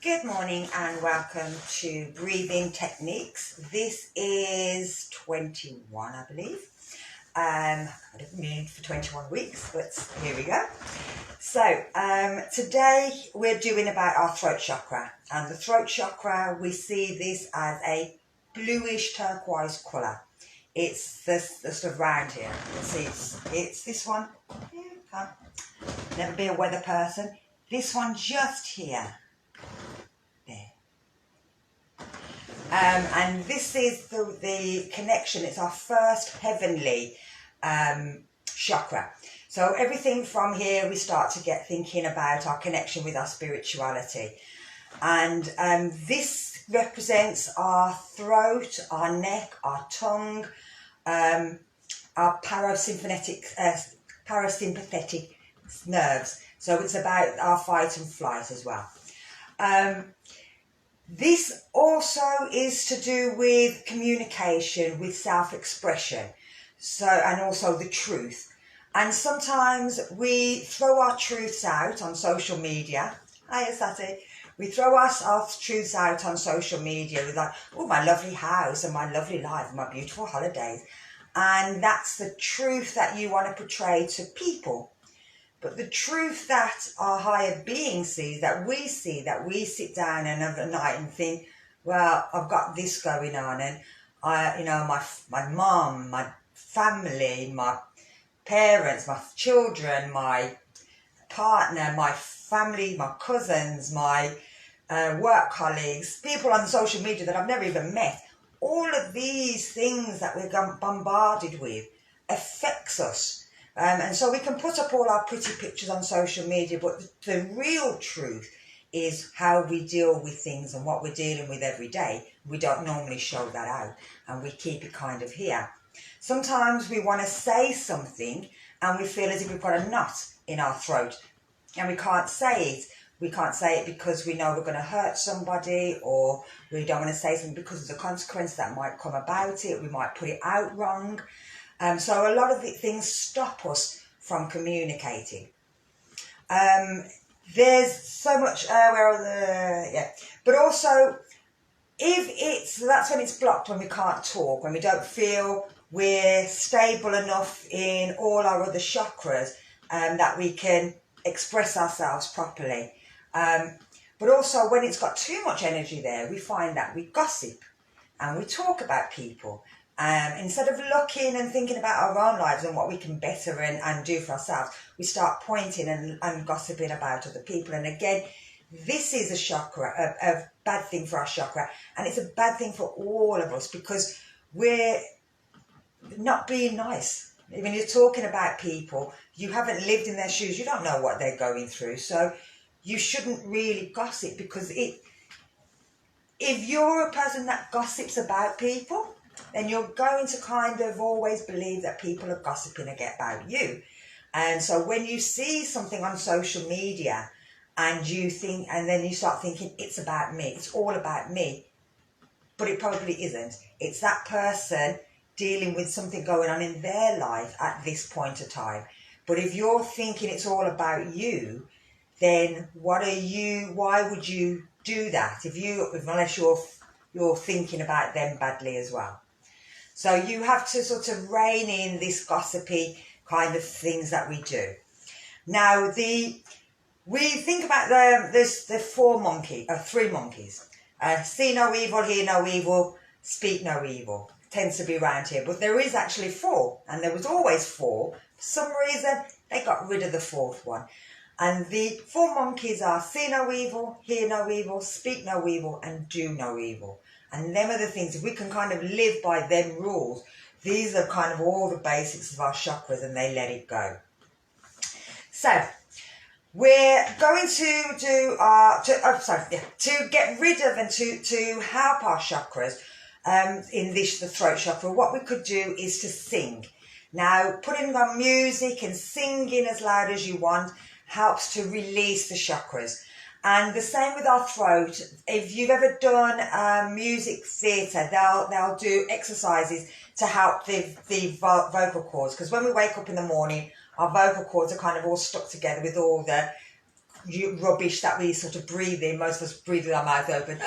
Good morning and welcome to Breathing Techniques. This is 21, I believe. I would have been for 21 weeks, but here we go. So today we're doing about our throat chakra. And the throat chakra, we see this as a bluish turquoise colour. It's this sort of round here. You'll see it's this one. Can't never be a weather person. This one just here. There. And this is the connection. It's our first heavenly chakra. So everything from here we start to get thinking about our connection with our spirituality. And this represents our throat, our neck, our tongue, our parasympathetic nerves. So it's about our fight and flight as well. This also is to do with communication, with self-expression, and also the truth. And sometimes we throw our truths out on social media. Hiya, Sati. We throw our truths out on social media with like, oh, my lovely house and my lovely life and my beautiful holidays. And that's the truth that you want to portray to people. But the truth that our higher being sees, that we sit down and of a night and think, well, I've got this going on, and my mum, my family, my parents, my children, my partner, my family, my cousins, my work colleagues, people on social media that I've never even met, all of these things that we're bombarded with affects us. And so we can put up all our pretty pictures on social media, but the real truth is how we deal with things and what we're dealing with every day. We don't normally show that out, and we keep it kind of here. Sometimes we want to say something and we feel as if we've got a knot in our throat and we can't say it. We can't say it because we know we're going to hurt somebody, or we don't want to say something because of the consequence that might come about it. We might put it out wrong. So a lot of things stop us from communicating. There's so much, but also that's when it's blocked, when we can't talk, when we don't feel we're stable enough in all our other chakras that we can express ourselves properly. But also when it's got too much energy there, we find that we gossip and we talk about people. Instead of looking and thinking about our own lives and what we can better and do for ourselves, we start pointing and gossiping about other people. And again, this is a chakra, a bad thing for our chakra, and it's a bad thing for all of us because we're not being nice. When you're talking about people, you haven't lived in their shoes, you don't know what they're going through, so you shouldn't really gossip, because if you're a person that gossips about people, then you're going to kind of always believe that people are gossiping about you. And so when you see something on social media and then you start thinking, it's about me, it's all about me, but it probably isn't. It's that person dealing with something going on in their life at this point of time. But if you're thinking it's all about you, then why would you do that unless you're thinking about them badly as well? So you have to sort of rein in this gossipy kind of things that we do. Now we think about the three monkeys. See no evil, hear no evil, speak no evil. Tends to be around here, but there is actually four, and there was always four. For some reason they got rid of the fourth one. And the four monkeys are see no evil, hear no evil, speak no evil, and do no evil. And them are the things, if we can kind of live by them rules, these are kind of all the basics of our chakras, and they let it go. So we're going to do to get rid of and to help our chakras in the throat chakra. What we could do is to sing. Now, putting on music and singing as loud as you want helps to release the chakras. And the same with our throat. If you've ever done music theatre, they'll do exercises to help the vocal cords. Because when we wake up in the morning, our vocal cords are kind of all stuck together with all the rubbish that we sort of breathe in. Most of us breathe with our mouth open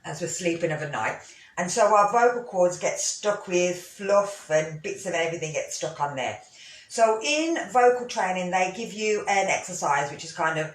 as we're sleeping of a night. And so our vocal cords get stuck with fluff and bits of everything get stuck on there. So in vocal training, they give you an exercise which is kind of...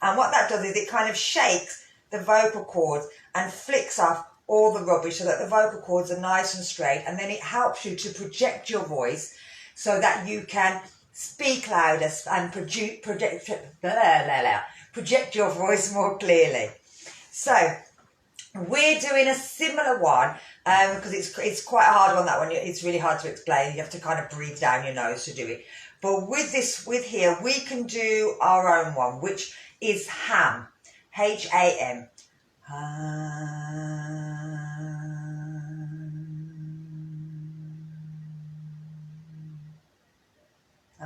And what that does is it kind of shakes the vocal cords and flicks off all the rubbish so that the vocal cords are nice and straight, and then it helps you to project your voice so that you can speak louder and project your voice more clearly. So we're doing a similar one because it's quite a hard one, that one. It's really hard to explain. You have to kind of breathe down your nose to do it. But with here, we can do our own one, which is ham, H-A-M.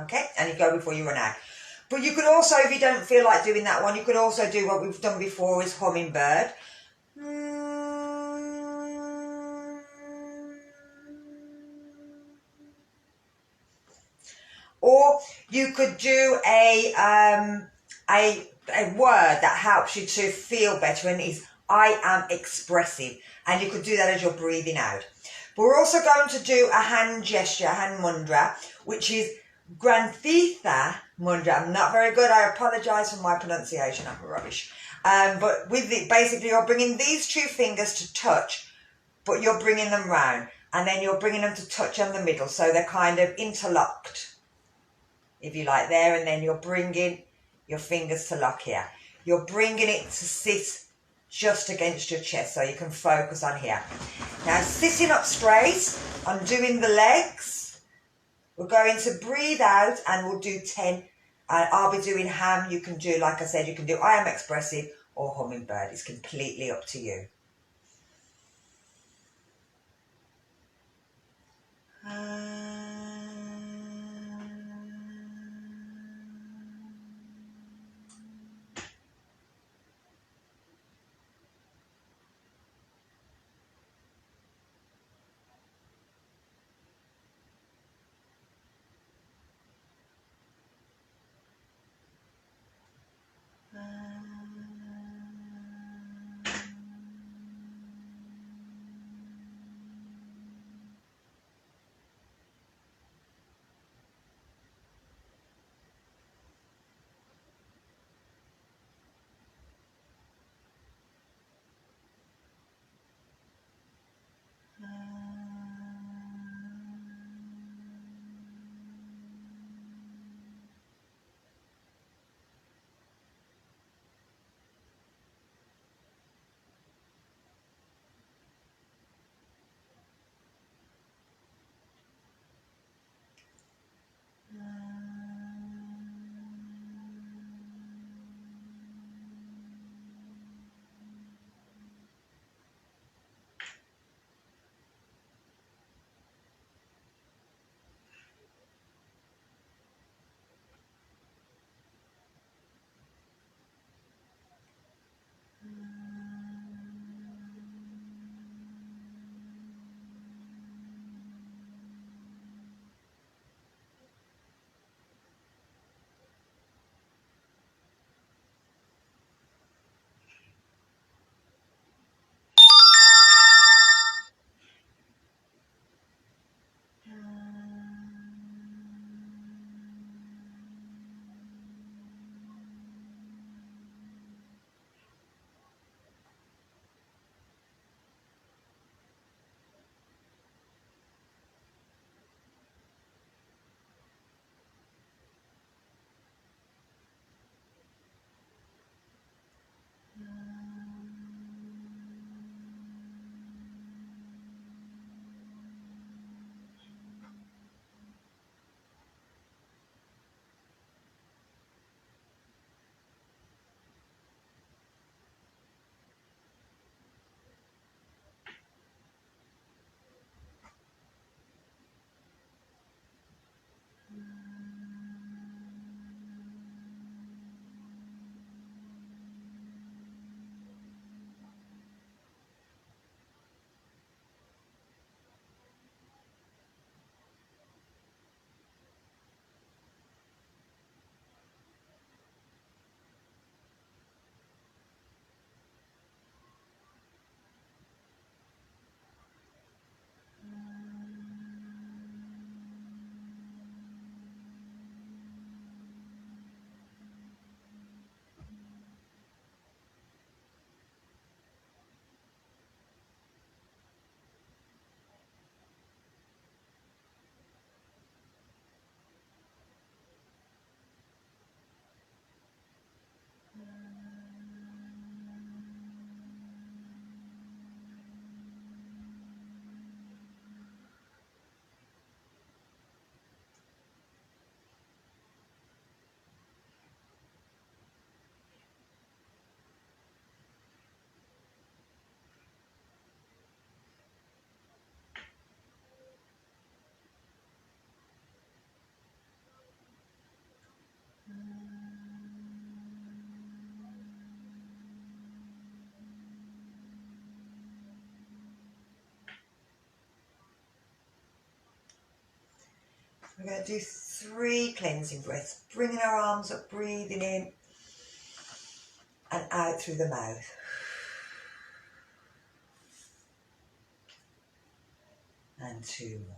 Okay, and you go before you run out. But you could also, if you don't feel like doing that one, you could also do what we've done before, is hummingbird. Or you could do a word that helps you to feel better, and is I am expressive, and you could do that as you're breathing out. But we're also going to do a hand gesture, hand mudra, which is Granthitha Mudra. I'm not very good. I apologise for my pronunciation. I'm rubbish. But with it, basically, you're bringing these two fingers to touch, but you're bringing them round, and then you're bringing them to touch on the middle, so they're kind of interlocked, if you like, there, and then you're bringing your fingers to lock here. You're bringing it to sit just against your chest so you can focus on here. Now, sitting up straight, undoing the legs, we're going to breathe out, and we'll do 10. I'll be doing ham. You can do, like I said, you can do I am expressive or hummingbird. It's completely up to you. We're going to do 3 cleansing breaths. Bringing our arms up, breathing in and out through the mouth. And 2 more.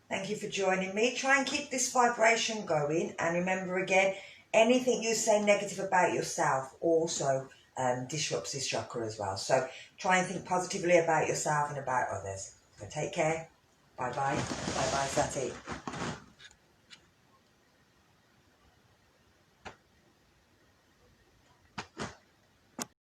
Thank you for joining me. Try and keep this vibration going. And remember again, anything you say negative about yourself also disrupts this chakra as well. So try and think positively about yourself and about others. So take care. Bye-bye. Bye-bye, Sati.